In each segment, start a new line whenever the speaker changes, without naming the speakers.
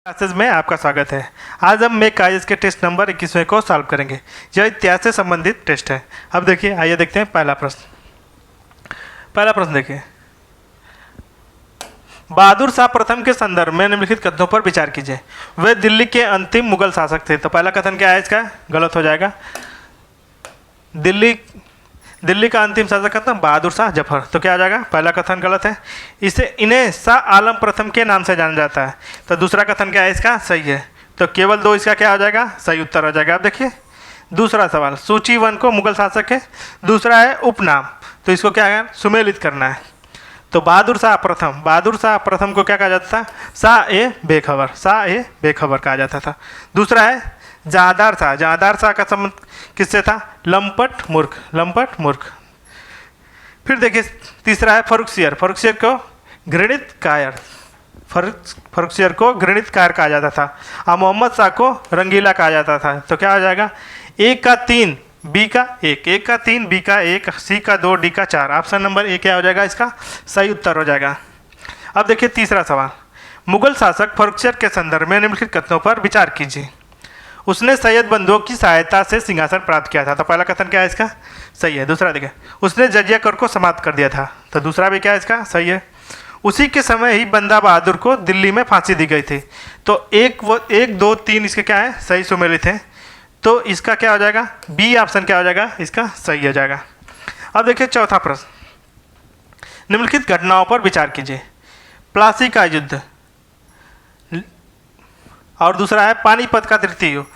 Classes में आपका स्वागत है। आज हम मेक आईएएस के टेस्ट नंबर 21वें को सॉल्व करेंगे। यह इतिहास से संबंधित टेस्ट है। अब देखिए, आइए देखते हैं पहला प्रश्न देखिए। बहादुर शाह प्रथम के संदर्भ में निम्नलिखित कथनों पर विचार कीजिए। वे दिल्ली के अंतिम मुगल शासक थे। तो पहला कथन क्या है इसका? गलत हो जाएगा। दिल्ली का अंतिम शासक कथन बहादुर शाह जफर। तो क्या आ जाएगा? पहला कथन गलत है। इन्हें शाह आलम प्रथम के नाम से जाना जाता है। तो दूसरा कथन क्या है इसका? सही है। तो केवल दो इसका क्या हो जाएगा? सही उत्तर हो जाएगा। आप देखिए दूसरा सवाल, सूची 1 को मुगल शासक है, दूसरा है उपनाम। तो इसको क्या है? सुमेलित करना है। तो बहादुर शाह प्रथम को क्या कहा जाता था? शाह ए बेखबर कहा जाता था। दूसरा है जहांदार शाह का संबंध किससे था? लंपट मूर्ख। फिर देखिए तीसरा है फर्रुखसियर को घृणित कायर कहा जाता था। और मोहम्मद शाह को रंगीला कहा जाता था। तो क्या हो जाएगा? A का 3 B का 1, A का 3 B का 1 C का 2 D का 4। ऑप्शन नंबर ए क्या हो जाएगा? इसका सही उत्तर हो जाएगा। अब देखिए तीसरा सवाल, मुगल शासक फर्रुखसियर के संदर्भ में निम्नलिखित कथनों पर विचार कीजिए। उसने सैयद बंधुओं की सहायता से सिंहासन प्राप्त किया था। तो पहला कथन क्या है इसका? सही है। दूसरा देखिए, उसने जजिया कर को समाप्त कर दिया था। तो दूसरा भी क्या है इसका? सही है। उसी के समय ही बंदा बहादुर को दिल्ली में फांसी दी गई थी। तो 1 2 3 इसके क्या है? सही सुमेलित है। तो इसका क्या हो जाएगा? बी ऑप्शन क्या हो जाएगा? इसका सही हो जाएगा। अब देखिए चौथा प्रश्न, निम्नलिखित घटनाओं पर विचार कीजिए। प्लासी का युद्ध और दूसरा है पानीपत का तृतीय युद्ध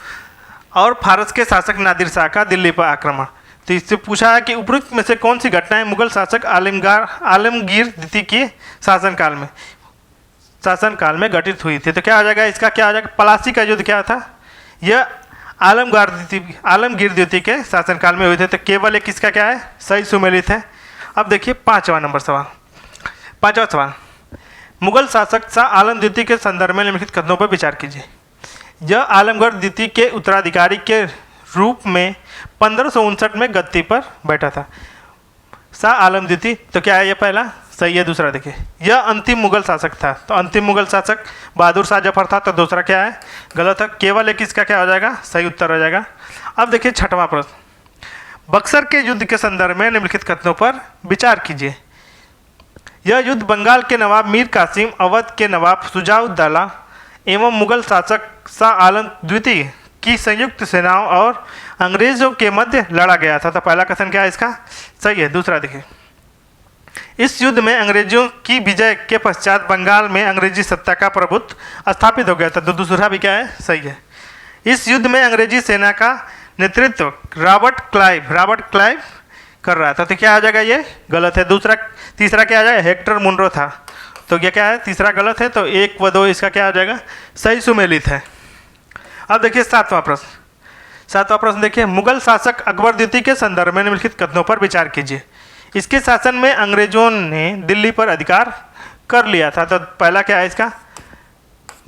और फारस के शासक नादिर शाह का दिल्ली पर आक्रमण। तो इससे पूछा है कि उपरोक्त में से कौन सी घटनाएं मुगल शासक आलमगीर द्वितीय के शासनकाल में घटित हुई थी। तो क्या हो जाएगा? इसका क्या हो जाएगा? प्लासी का युद्ध क्या था? यह आलमगीर द्वितीय के शासनकाल में हुए थे। तो केवल एक इसका क्या है? सही सुमेलित है। अब देखिए पांचवा सवाल, मुगल शासक शाह आलम द्वितीय के संदर्भ में निम्नलिखित कथनों पर विचार कीजिए। यह आलमगढ़ द्वितीय के उत्तराधिकारी के रूप में 1559 में गद्दी पर बैठा था। शाह आलम द्वितीय, तो क्या है? ये पहला सही है। दूसरा देखिए, यह अंतिम मुगल शासक था। तो अंतिम मुगल शासक बहादुर शाह जफर था। तो दूसरा क्या है? गलत है। केवल एक इसका क्या हो जाएगा? सही उत्तर हो जाएगा। अब देखिए छठवां प्रश्न, बक्सर के युद्ध के संदर्भ में निम्नलिखित कथनों पर विचार कीजिए। यह युद्ध बंगाल के नवाब मीर कासिम, अवध के नवाब शुजाउद्दौला एवं मुगल शासक शाह आलम द्वितीय की संयुक्त सेनाओं और अंग्रेजों के मध्य लड़ा गया था। तो पहला कथन क्या है इसका? सही है। दूसरा देखिए, इस युद्ध में अंग्रेजों की विजय के पश्चात बंगाल में अंग्रेजी सत्ता का प्रभुत्व स्थापित हो गया था। तो दूसरा भी क्या है? सही है। इस युद्ध में अंग्रेजी सेना का नेतृत्व रॉबर्ट क्लाइव कर रहा था। तो क्या आ जाएगा? ये गलत है। तीसरा क्या आ जाएगा? हेक्टर मुनरो था। तो ये क्या है? तीसरा गलत है। तो 1 व 2 इसका क्या आ जाएगा? सही सुमेलित है। अब देखिए सातवां प्रश्न देखिए, मुगल शासक अकबर द्वितीय के संदर्भ में निम्नलिखित कथनों पर विचार कीजिए। इसके शासन में अंग्रेजों ने दिल्ली पर अधिकार कर लिया था। तो पहला क्या है इसका?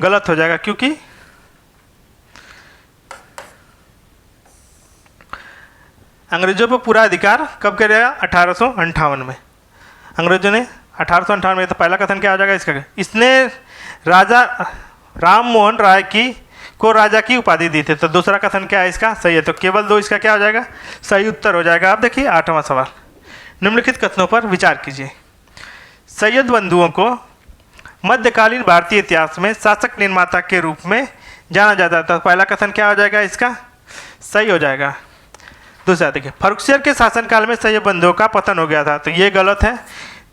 गलत हो जाएगा, क्योंकि अंग्रेजों पर पूरा अधिकार कब करेगा? 1858 में। अंग्रेजों ने 1858 में। तो पहला कथन क्या हो जाएगा इसका? इसने राजा राम मोहन राय को राजा की उपाधि दी थी। तो दूसरा कथन क्या है इसका? सही है। तो केवल 2 इसका क्या हो जाएगा? सही उत्तर हो जाएगा। आप देखिए आठवां सवाल, निम्नलिखित कथनों पर विचार कीजिए। सैयद बंधुओं को मध्यकालीन भारतीय इतिहास में शासक निर्माता के रूप में जाना जाता था। पहला कथन क्या हो जाएगा? इसका सही हो जाएगा। दूसरा देखिए, फर्रुखसियर के शासनकाल में सैयद बंधुओं का पतन हो गया था। तो ये गलत है।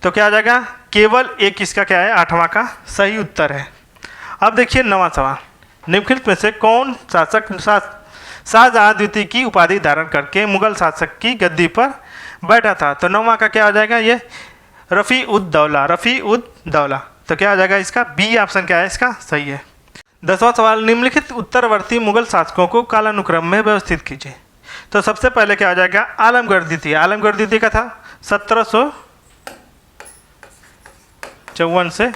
तो क्या हो जाएगा? केवल एक इसका क्या है? 8वां का सही उत्तर है। अब देखिए 9वां सवाल, निम्नलिखित में से कौन शासक शाहजहां द्वितीय की उपाधि धारण करके मुगल शासक की गद्दी पर बैठा था? तो 9वां का क्या हो जाएगा? ये रफ़ी उद दौला। तो क्या हो जाएगा इसका? बी ऑप्शन क्या है इसका? सही है। 10वां सवाल, निम्नलिखित उत्तरवर्ती मुगल शासकों को कालानुक्रम में व्यवस्थित कीजिए। तो सबसे पहले क्या हो जाएगा? आलमगढ़ द्वितीय का था 1754 से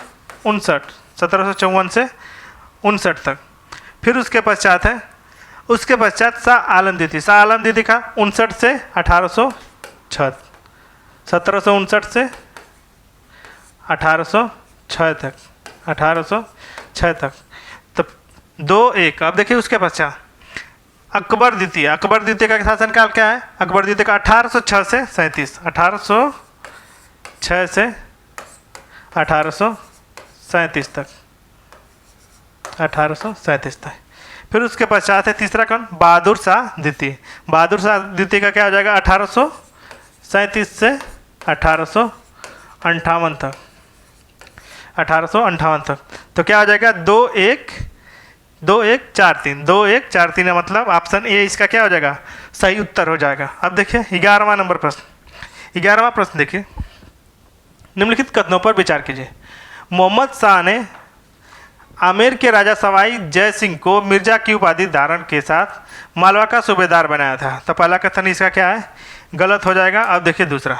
59 तक। फिर उसके पश्चात शाह आलम द्वितीय का 59 से 1806, 1759 से 1806 तक। तो 2-1। अब देखिए उसके पश्चात अकबर द्वितीय। अकबर द्वितीय का शासनकाल क्या है? अकबर द्वितीय का 1806 से 37, 1806 से 1837 तक, 1837 तक। फिर उसके पश्चात है तीसरा कौन? बहादुर शाह द्वितीय। बहादुर शाह द्वितीय का क्या हो जाएगा? 1837 से 1858 तक, 1858 तक। तो क्या हो जाएगा? 2-1, 2-1, 4-3, 2-1, 4-3 मतलब ऑप्शन ए इसका क्या हो जाएगा? सही उत्तर हो जाएगा। अब देखिए 11वां नंबर प्रश्न। 11वां प्रश्न देखिए, निम्नलिखित कथनों पर विचार कीजिए। मोहम्मद शाह ने आमेर के राजा सवाई जय सिंह को मिर्जा की उपाधि धारण के साथ मालवा का सूबेदार बनाया था। तो पहला कथन इसका क्या है? गलत हो जाएगा। अब देखिए दूसरा,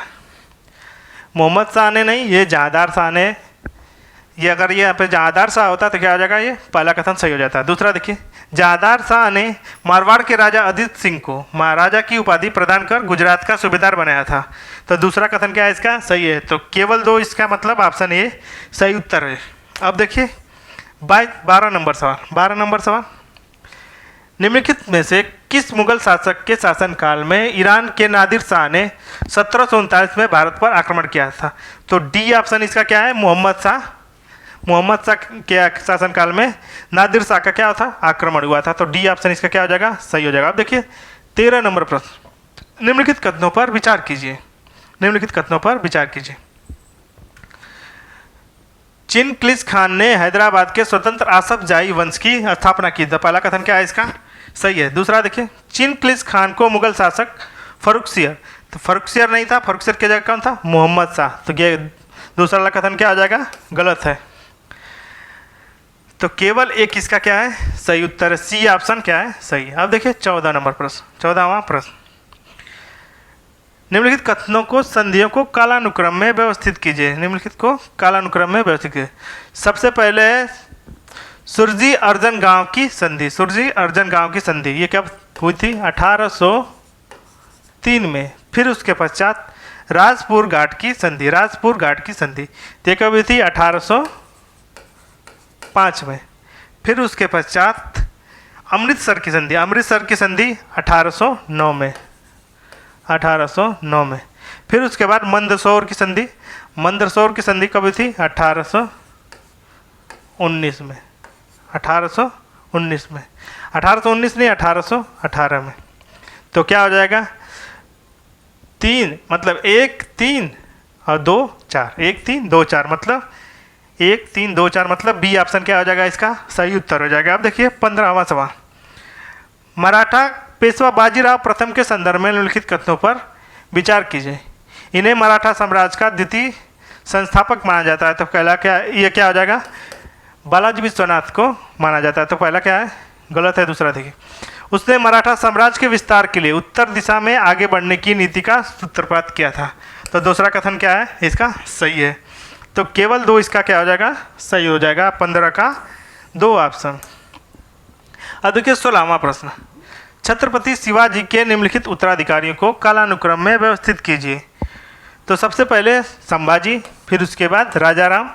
मोहम्मद शाह ने नहीं, ये जहांदार शाह ने। ये अगर ये यहाँ पे जहांदार शाह होता तो क्या हो जाएगा? ये पहला कथन सही हो जाता है। दूसरा देखिए, जहांदार शाह ने मारवाड़ के राजा अदित सिंह को महाराजा की उपाधि प्रदान कर गुजरात का सूबेदार बनाया था। तो दूसरा कथन क्या है इसका? सही है। तो केवल 2 इसका मतलब ऑप्शन ए सही उत्तर है। अब देखिए 12 नंबर सवाल। 12 नंबर सवाल, निम्नलिखित में से किस मुगल शासक के शासनकाल में ईरान के नादिर शाह ने 1739 में भारत पर आक्रमण किया था? तो डी ऑप्शन इसका क्या है? मोहम्मद शाह। मोहम्मद शाह के शासनकाल में नादिर शाह का क्या था? आक्रमण हुआ था। तो डी ऑप्शन इसका क्या हो जाएगा? सही हो जाएगा। अब देखिए 13 नंबर प्रश्न, निम्नलिखित कथनों पर विचार कीजिए। निम्नलिखित कथनों पर विचार कीजिए। चिनक्लिस खान ने हैदराबाद के स्वतंत्र आसफ जाही वंश की स्थापना की। तो पहला कथन क्या है इसका? सही है। दूसरा देखिए, चिनक्लिस खान को मुगल शासक फर्रुखसियर, तो फर्रुखसियर नहीं था, फर्रुखसियर की जगह कौन था? मोहम्मद शाह। तो ये दूसरा वाला कथन क्या हो जाएगा? गलत है। तो केवल एक इसका क्या है? सही उत्तर है। सी ऑप्शन क्या है? सही। अब देखिए 14 नंबर प्रश्न। 14वां प्रश्न, निम्नलिखित कथनों को संधियों को कालानुक्रम में व्यवस्थित कीजिए। निम्नलिखित को कालानुक्रम में व्यवस्थित कीजिए। सबसे पहले है सुरजी अर्जन गांव की संधि। सुरजी अर्जन गांव की संधि ये कब हुई थी? 1803 में। फिर उसके पश्चात राजपुर घाट की संधि। राजपुर घाट की संधि ये कब हुई थी? 1805 में। फिर उसके पश्चात अमृतसर की संधि। अमृतसर की संधि 1809 में, 1809 में। फिर उसके बाद मंदसौर की संधि। मंदसौर की संधि कब हुई थी? 1819 में, 1819 में। 1819 नहीं, 1818 में। तो क्या हो जाएगा? 3 मतलब 1, 3 और 2, 4। 1, 3, 2, 4 मतलब 1, 3, 2, 4 मतलब बी ऑप्शन क्या हो जाएगा? इसका सही उत्तर हो जाएगा। अब देखिए 15वां सवाल, मराठा पेशवा बाजीराव प्रथम के संदर्भ में निम्नलिखित कथनों पर विचार कीजिए। इन्हें मराठा साम्राज्य का द्वितीय संस्थापक माना जाता है। तो पहला क्या? ये क्या हो जाएगा? बालाजी विश्वनाथ को माना जाता है। तो पहला क्या है? गलत है। दूसरा देखिए, उसने मराठा साम्राज्य के विस्तार के लिए उत्तर दिशा में आगे बढ़ने की नीति का सूत्रपात किया था। तो दूसरा कथन क्या है? इसका सही है। तो केवल 2 इसका क्या हो जाएगा? सही हो जाएगा। 15 का 2 ऑप्शन। अब देखिए 16वां प्रश्न, छत्रपति शिवाजी के निम्नलिखित उत्तराधिकारियों को कालानुक्रम में व्यवस्थित कीजिए। तो सबसे पहले संभाजी, फिर उसके बाद राजाराम,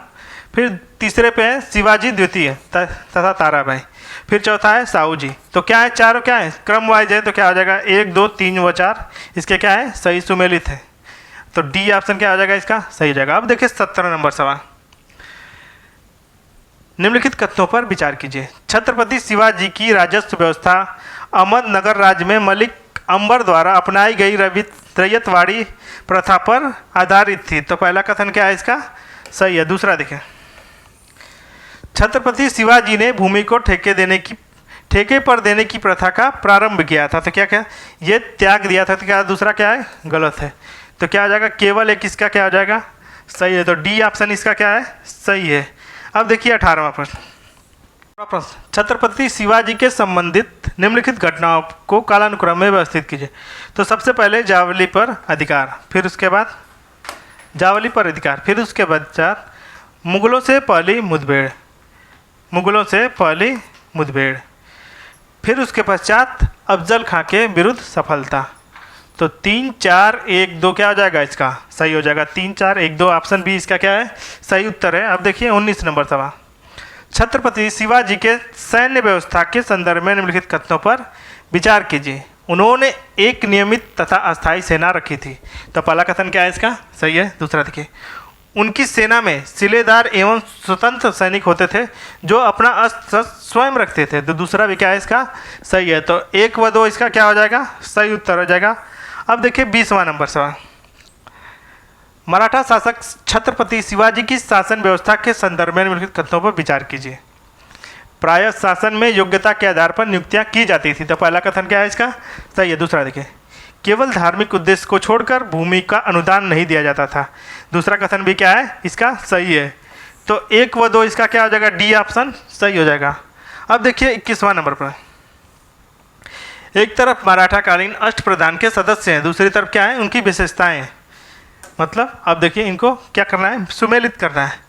फिर तीसरे पे है शिवाजी द्वितीय तथा ताराबाई, फिर चौथा है साहू जी। तो क्या है? चारों क्या है? क्रम वाइज है। तो क्या हो जाएगा? 1, 2, 3 व 4 इसके क्या है? सही सुमेलित है। तो डी ऑप्शन क्या हो जाएगा? इसका सही हो जाएगा। अब देखिए 17 नंबर सवाल, निम्नलिखित कथनों पर विचार कीजिए। छत्रपति शिवाजी की राजस्व व्यवस्था अहमदनगर राज्य में मलिक अंबर द्वारा अपनाई गई रैयतवाड़ी प्रथा पर आधारित थी। तो पहला कथन क्या है? इसका सही है। दूसरा देखें, छत्रपति शिवाजी ने भूमि को ठेके पर देने की प्रथा का प्रारंभ किया था। तो क्या क्या? ये त्याग दिया था। तो क्या दूसरा क्या है? गलत है। तो क्या हो जाएगा? केवल एक इसका क्या हो जाएगा? सही है। तो डी ऑप्शन इसका क्या है? सही है। अब देखिए 18वां प्रश्न, छत्रपति शिवाजी के संबंधित निम्नलिखित घटनाओं को कालानुक्रम में व्यवस्थित कीजिए। तो सबसे पहले जावली पर अधिकार, फिर उसके बाद जावली पर अधिकार, फिर उसके पश्चात मुगलों से पहली मुठभेड़, मुगलों से पहली मुठभेड़, फिर उसके पश्चात अफजल खां के विरुद्ध सफलता। तो 3, 4, 1, 2 क्या हो जाएगा? इसका सही हो जाएगा। 3, 4, 1, 2 ऑप्शन बी इसका क्या है? सही उत्तर है। अब देखिए 19 नंबर सवाल, छत्रपति शिवाजी के सैन्य व्यवस्था के संदर्भ में निम्नलिखित कथनों पर विचार कीजिए। उन्होंने एक नियमित तथा अस्थायी सेना रखी थी। तो पहला कथन क्या है इसका? सही है। दूसरा देखिए, उनकी सेना में सिलेदार एवं स्वतंत्र सैनिक होते थे जो अपना अस्त्र स्वयं रखते थे। तो दूसरा भी क्या है इसका? सही है। तो 1 व 2 इसका क्या हो जाएगा? सही उत्तर हो जाएगा। अब देखिए 20वां नंबर सवाल, मराठा शासक छत्रपति शिवाजी की शासन व्यवस्था के संदर्भ में निम्नलिखित कथनों पर विचार कीजिए। प्रायः शासन में योग्यता के आधार पर नियुक्तियां की जाती थी। तो पहला कथन क्या है इसका? सही है। दूसरा देखिए, केवल धार्मिक उद्देश्य को छोड़कर भूमि का अनुदान नहीं दिया जाता था। दूसरा कथन भी क्या है इसका? सही है। तो 1 व 2 इसका क्या हो जाएगा? डी ऑप्शन सही हो जाएगा। अब देखिए 21वां नंबर पर, एक तरफ मराठा कालीन अष्टप्रधान के सदस्य हैं, दूसरी तरफ क्या है? उनकी विशेषताएं। मतलब अब देखिए इनको क्या करना है? सुमेलित करना है।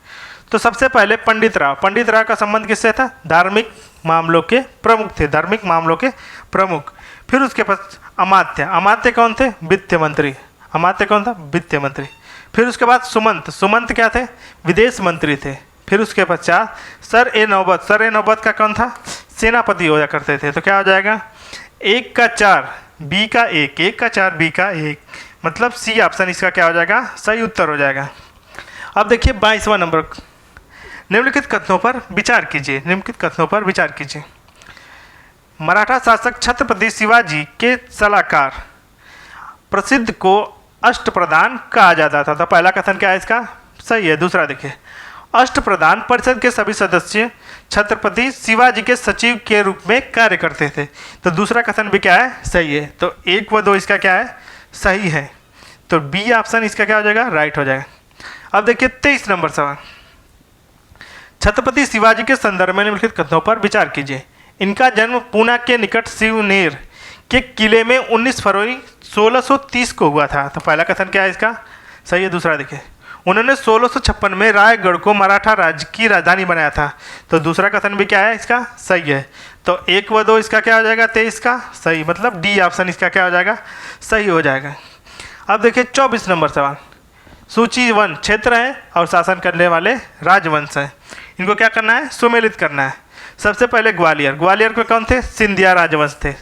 तो सबसे पहले पंडित राव का संबंध किससे था? धार्मिक मामलों के प्रमुख थे, धार्मिक मामलों के प्रमुख। फिर उसके पास अमात्य कौन थे? वित्त मंत्री। अमात्य कौन था? वित्त मंत्री। फिर उसके बाद सुमंत क्या थे? विदेश मंत्री थे। फिर उसके पश्चात सर ए नौबत का कौन था? सेनापति होया करते थे। तो क्या हो जाएगा? 1 का 4 बी का 1, 1 का 4 बी का 1, मतलब सी ऑप्शन इसका क्या हो जाएगा? सही उत्तर हो जाएगा। अब देखिए 22वां नंबर, निम्नलिखित कथनों पर विचार कीजिए। निम्नलिखित कथनों पर विचार कीजिए। मराठा शासक छत्रपति शिवाजी के सलाहकार प्रसिद्ध को अष्टप्रधान कहा जाता था। तो पहला कथन क्या है इसका? सही है। दूसरा देखिए, अष्टप्रधान परिषद के सभी सदस्य छत्रपति शिवाजी के सचिव के रूप में कार्य करते थे। तो दूसरा कथन भी क्या है? सही है। तो 1 व 2 इसका क्या है? सही है। तो बी ऑप्शन इसका क्या हो जाएगा? राइट हो जाएगा। अब देखिए 23 नंबर सवाल, छत्रपति शिवाजी के संदर्भ में निम्नलिखित कथनों पर विचार कीजिए। इनका जन्म पूना के निकट शिवनेर के किले में 19 फरवरी 1630 को हुआ था। तो पहला कथन क्या है इसका? सही है। दूसरा देखिए, उन्होंने 1656 में रायगढ़ को मराठा राज्य की राजधानी बनाया था। तो दूसरा कथन भी क्या है इसका? सही है। तो 1 व 2 इसका क्या हो जाएगा? 23 का सही, मतलब डी ऑप्शन इसका क्या हो जाएगा? सही हो जाएगा। अब देखिए 24 नंबर सवाल, सूची 1 क्षेत्र है और शासन करने वाले राजवंश हैं। इनको क्या करना है? सुमेलित करना है। सबसे पहले ग्वालियर के कौन थे? सिंधिया राजवंश थे।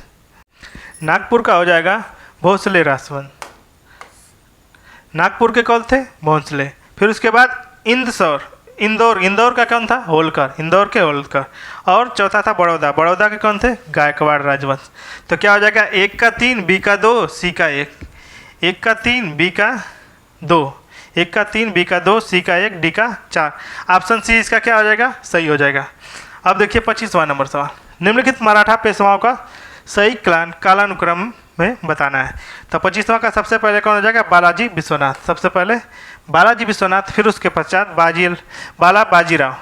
नागपुर का हो जाएगा भोसले राजवंश। नागपुर के कौन थे? भोसले। फिर उसके बाद इंदौर का कौन था? होलकर, इंदौर के होलकर। और चौथा था बड़ौदा के कौन थे? गायकवाड़ राजवंश। तो क्या हो जाएगा? 1 का 3 बी का 2 सी का 1, 1 का 3 बी का 2, 1 का 3 बी का 2 सी का 1 डी का 4। ऑप्शन सी इसका क्या हो जाएगा? सही हो जाएगा। अब देखिए 25वां नंबर सवाल, निम्नलिखित मराठा पेशवाओं का सही कालानुक्रम में बताना है। तो 25वां का सबसे पहले कौन हो जाएगा? बालाजी विश्वनाथ। सबसे पहले बालाजी विश्वनाथ, फिर उसके पश्चात बाजीराव,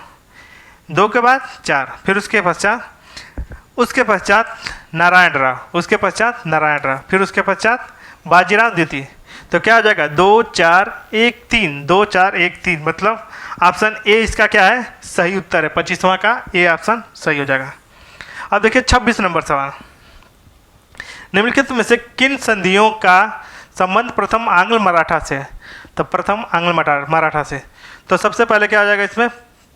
2 के बाद 4, फिर उसके पश्चात नारायण राव, फिर उसके पश्चात बाजीराव द्वितीय। तो क्या हो जाएगा? 2 4 1 3, 2 4 1 3, मतलब ऑप्शन ए इसका क्या है? सही उत्तर है। 25वां का ए ऑप्शन सही हो जाएगा। अब देखिए 26 नंबर सवाल, निम्नलिखित में से किन संधियों का संबंध प्रथम आंग्ल मराठा से है? तो प्रथम आंग्ल मराठा से, तो सबसे पहले क्या हो जाएगा इसमें?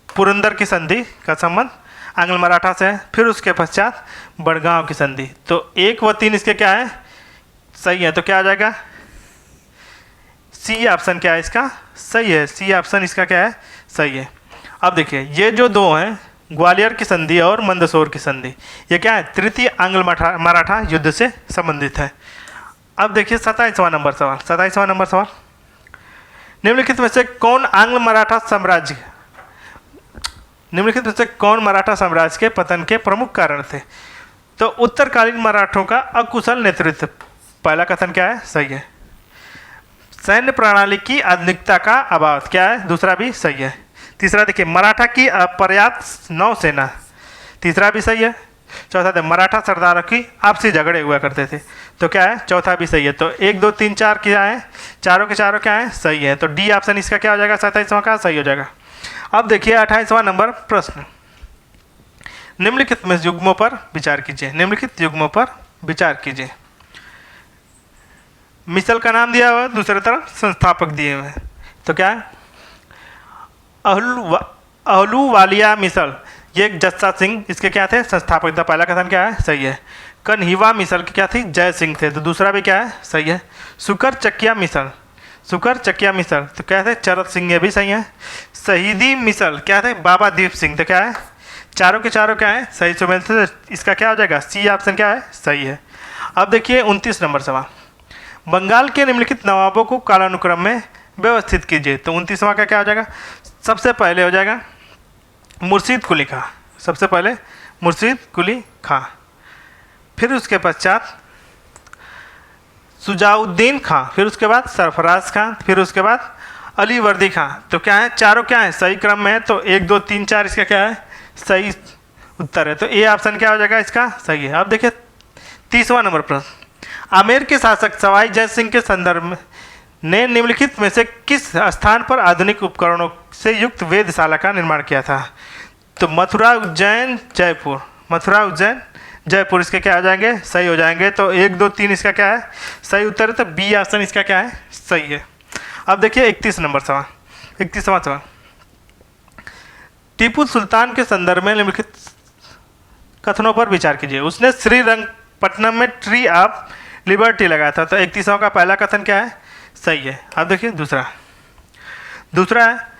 पुरंदर की संधि का संबंध आंग्ल मराठा से है। फिर उसके पश्चात बड़गांव की संधि। तो 1 व 3 इसके क्या है? सही है। तो क्या आ जाएगा? सी ऑप्शन क्या है इसका? सही है। सी ऑप्शन इसका क्या है? सही है। अब देखिए ये जो 2 हैं, ग्वालियर की संधि और मंदसौर की संधि, ये क्या है? तृतीय आंग्ल मराठा युद्ध से संबंधित है। अब देखिए 27वां नंबर सवाल, निम्नलिखित में से कौन मराठा साम्राज्य के पतन के प्रमुख कारण थे? तो उत्तरकालीन मराठों का अकुशल नेतृत्व। पहला कथन क्या है? सही है। सैन्य प्रणाली की आधुनिकता का अभाव, क्या है? दूसरा भी सही है। तीसरा देखिए मराठा की अपर्याप्त नौसेना, तीसरा भी सही है। चौथा देखिए मराठा सरदारों की आपसी झगड़े हुआ करते थे, तो क्या है? चौथा भी सही है। तो 1 2 3 4 क्या है? चारों के चारों क्या है? सही है। तो डी ऑप्शन इसका क्या हो जाएगा? 27वां का सही हो जाएगा। अब देखिए 28वां नंबर प्रश्न, निम्नलिखित में युग्मों पर विचार कीजिए। मिसल का नाम दिया हुआ है, दूसरी तरफ संस्थापक दिए हुए हैं। तो क्या है? अहलूवालिया मिसल, ये जस्सा सिंह इसके क्या थे, संस्थापक। तो पहला कथन क्या है, सही है। कन्हिवा मिसल की क्या थी, जय सिंह थे। तो दूसरा भी क्या है, सही है। सुकर चकिया मिसल, सुकर चकिया मिसल तो क्या थे, चरत सिंह, ये भी सही है। शहीदी मिसल क्या थे, बाबा दीप सिंह। तो क्या है, चारों के चारों क्या है, सही सुमेल थे। इसका क्या हो जाएगा, सी ऑप्शन क्या है, सही है। अब देखिए 29 नंबर सवाल, बंगाल के निम्नलिखित नवाबों को कालानुक्रम में व्यवस्थित कीजिए। तो 29वां का क्या हो जाएगा, सबसे पहले हो जाएगा मुर्शीद कुली खां, सबसे पहले मुर्शीद कुली खां, फिर उसके पश्चात सुजाउद्दीन खां, फिर उसके बाद सरफराज खां, फिर उसके बाद अली वर्दी खां। तो क्या है, चारों क्या है, सही क्रम में है। तो 1 2 3 4 इसका क्या है, सही उत्तर है। तो ए ऑप्शन क्या हो जाएगा इसका, सही है। अब देखिए 30वां नंबर प्रश्न, आमेर के शासक सवाई जय सिंह के संदर्भ में ने निम्नलिखित में से किस स्थान पर आधुनिक उपकरणों से युक्त वेधशाला का निर्माण किया था। तो मथुरा उज्जैन जयपुर, मथुरा उज्जैन जयपुर इसके क्या हो जाएंगे, सही हो जाएंगे। तो 1 2 3 इसका क्या है, सही उत्तर है। तो बी ऑप्शन इसका क्या है, सही है। अब देखिए 31 नंबर सवाल, 31वां सवाल, टीपू सुल्तान के संदर्भ में निम्नलिखित कथनों पर विचार कीजिए। उसने श्रीरंगपट्टनम में ट्री ऑफ लिबर्टी लगाया था। तो 31वां का पहला कथन क्या है, सही है। अब देखिए दूसरा, दूसरा है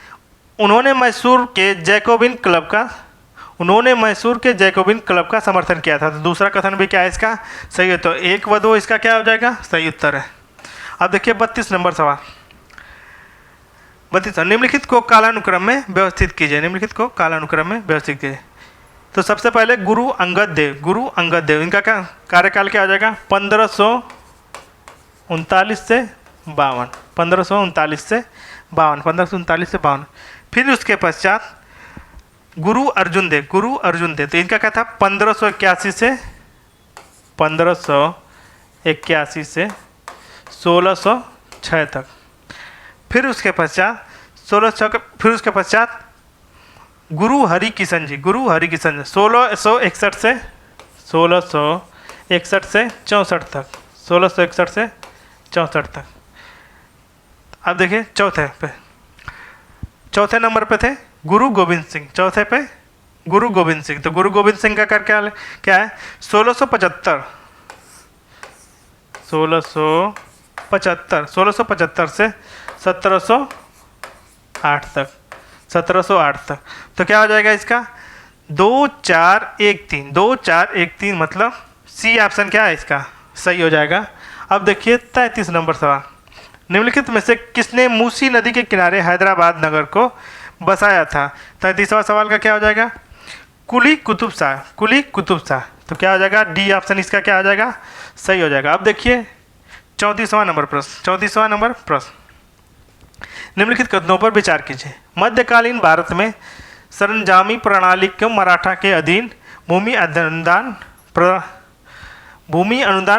उन्होंने मैसूर के जैकोबिन क्लब का, उन्होंने मैसूर के जैकोबिन क्लब का समर्थन किया था। तो दूसरा कथन भी क्या है इसका, सही है। तो 1 व 2 इसका क्या हो जाएगा, सही उत्तर है। अब देखिए 32 नंबर सवाल, 32 निम्नलिखित को कालानुक्रम में व्यवस्थित कीजिए, निम्नलिखित को कालानुक्रम में व्यवस्थित कीजिए। तो सबसे पहले गुरु अंगद देव, गुरु अंगद देव इनका क्या कार्यकाल क्या हो जाएगा, 1539 से 52, 1539 से 52, 1539 से 52। फिर उसके पश्चात गुरु अर्जुन देव, गुरु अर्जुन देव तो इनका क्या था, 1581 से 1581 से 1606 तक। फिर उसके पश्चात 1606, फिर उसके पश्चात गुरु हरि किशन जी, गुरु हरि किशन जी 1661 से 1661 से 64 तक, 1661 से 64 तक। अब देखिए चौथे नंबर पे थे गुरु गोविंद सिंह, चौथे पे गुरु गोविंद सिंह। तो गुरु गोविंद सिंह का कर क्या है 1675 से 1708 तक, 1708 तक। तो क्या हो जाएगा इसका 2413, 2413 मतलब सी ऑप्शन क्या है इसका, सही हो जाएगा। अब देखिए 33 नंबर सवाल, निम्नलिखित में से किसने मूसी नदी के किनारे हैदराबाद नगर को बसाया था। 33वां सवाल का क्या हो जाएगा, कुली कुतुब शाह, कुली कुतुब शाह। तो क्या हो जाएगा, डी ऑप्शन इसका क्या हो जाएगा, सही हो जाएगा। अब देखिए 34वां नंबर प्रश्न, 34वां नंबर प्रश्न, निम्नलिखित कथनों पर विचार कीजिए। मध्यकालीन भारत में सरंजामी प्रणाली को मराठा के अधीन भूमि अनुदान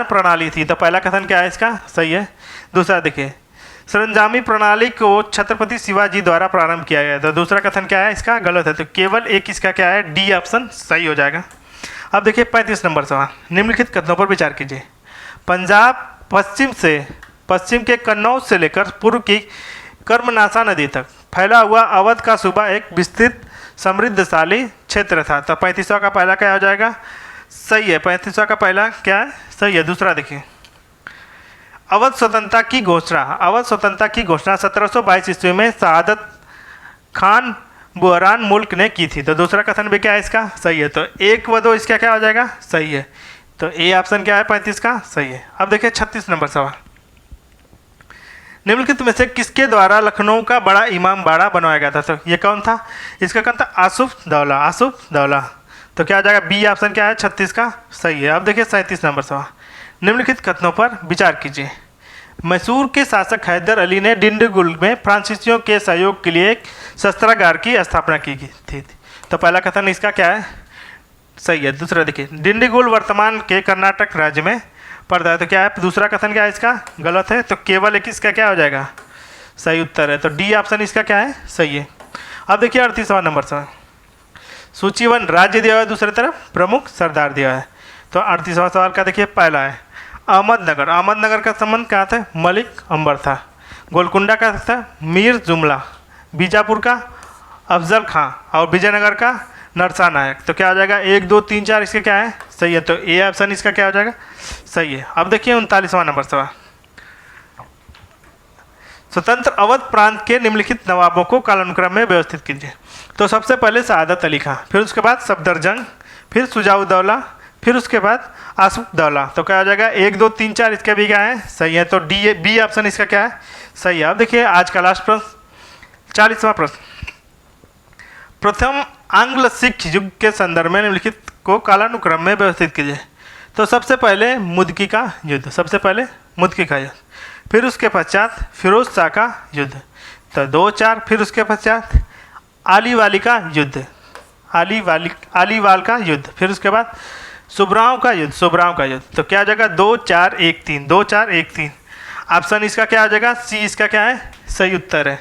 प्रणाली थी। तो पहला कथन क्या है इसका, सही है। दूसरा देखिए सरंजामी प्रणाली को छत्रपति शिवाजी द्वारा प्रारंभ किया गया था। दूसरा कथन क्या है इसका, गलत है। तो केवल एक इसका क्या है, डी ऑप्शन सही हो जाएगा। अब देखिए 35 नंबर सवाल, निम्नलिखित कथनों पर विचार कीजिए। पंजाब पश्चिम के कन्नौज से लेकर पूर्व की कर्मनाशा नदी तक फैला हुआ अवध का सूबा एक विस्तृत समृद्धशाली क्षेत्र था। तो 35वां का पहला क्या हो जाएगा, सही है। 35वां का पहला क्या है, सही है। दूसरा देखिए अवध स्वतंत्रता की घोषणा, अवध स्वतंत्रता की घोषणा 1722 ईस्वी में शहादत खान बुहरान मुल्क ने की थी। तो दूसरा कथन भी क्या है इसका, सही है। तो 1 व 2 इसका क्या हो जाएगा, सही है। तो ए ऑप्शन क्या है 35 का, सही है। अब देखिए 36 नंबर सवाल, निम्नलिखित में से किसके द्वारा लखनऊ का बड़ा इमाम बाड़ा बनवाया गया था। तो ये कौन था, इसका कौन था, आसुफ दौला, आसुफ दौला। तो क्या हो जाएगा, बी ऑप्शन क्या है 36 का, सही है। अब देखिए 37 नंबर सवाल, निम्नलिखित कथनों पर विचार कीजिए। मैसूर के शासक हैदर अली ने डिंडीगुल में फ्रांसीसियों के सहयोग के लिए एक शस्त्रागार की स्थापना की थी। तो पहला कथन इसका क्या है, सही है। दूसरा देखिए डिंडीगुल वर्तमान के कर्नाटक राज्य में पड़ता है। तो क्या है, दूसरा कथन क्या है इसका, गलत है। तो केवल एक इसका क्या हो जाएगा, सही उत्तर है। तो डी ऑप्शन इसका क्या है, सही है। अब देखिए 38वां नंबर सवाल, सूचीवन राज्य दिया हुआ है, दूसरी तरफ प्रमुख सरदार दिया है। तो 38वां सवाल का देखिए पहला है अहमदनगर, अहमदनगर का संबंध क्या था, मलिक अंबर था। गोलकुंडा का था मीर जुमला, बीजापुर का अफजल खां और विजयनगर का नरसा नायक। तो क्या हो जाएगा 1 2 3 4 इसके क्या है सही है, तो ए ऑप्शन इसका क्या हो जाएगा सही है। अब देखिए 39वां नंबर सवाल, स्वतंत्र अवध प्रांत के निम्नलिखित नवाबों को कालानुक्रम में व्यवस्थित कीजिए। तो सबसे पहले सआदत अली खां, फिर उसके बाद सफदरजंग, फिर शुजाउद्दौला, फिर उसके बाद आसफउद्दौला। तो क्या हो जाएगा 1 2 3 4 इसके भी क्या है सही है, तो डी बी ऑप्शन इसका क्या है सही है। अब देखिए आज का लास्ट प्रश्न 40वां प्रश्न, प्रथम आंग्ल सिख युग के संदर्भ में निम्नलिखित को कालानुक्रम में व्यवस्थित कीजिए। तो सबसे पहले मुदकी का युद्ध, सबसे पहले मुदकी का युद्ध, फिर उसके पश्चात फिरोज शाह का युद्ध, तो 2 4, फिर उसके पश्चात आलीवाली का युद्ध, आलीवाल का युद्ध, फिर उसके बाद सुबराव का युद्ध, सुबराव का युद्ध। तो क्या आ जाएगा 2 4 1 3, 2 4 1 3। ऑप्शन इसका क्या आ जाएगा सी इसका क्या है सही उत्तर है।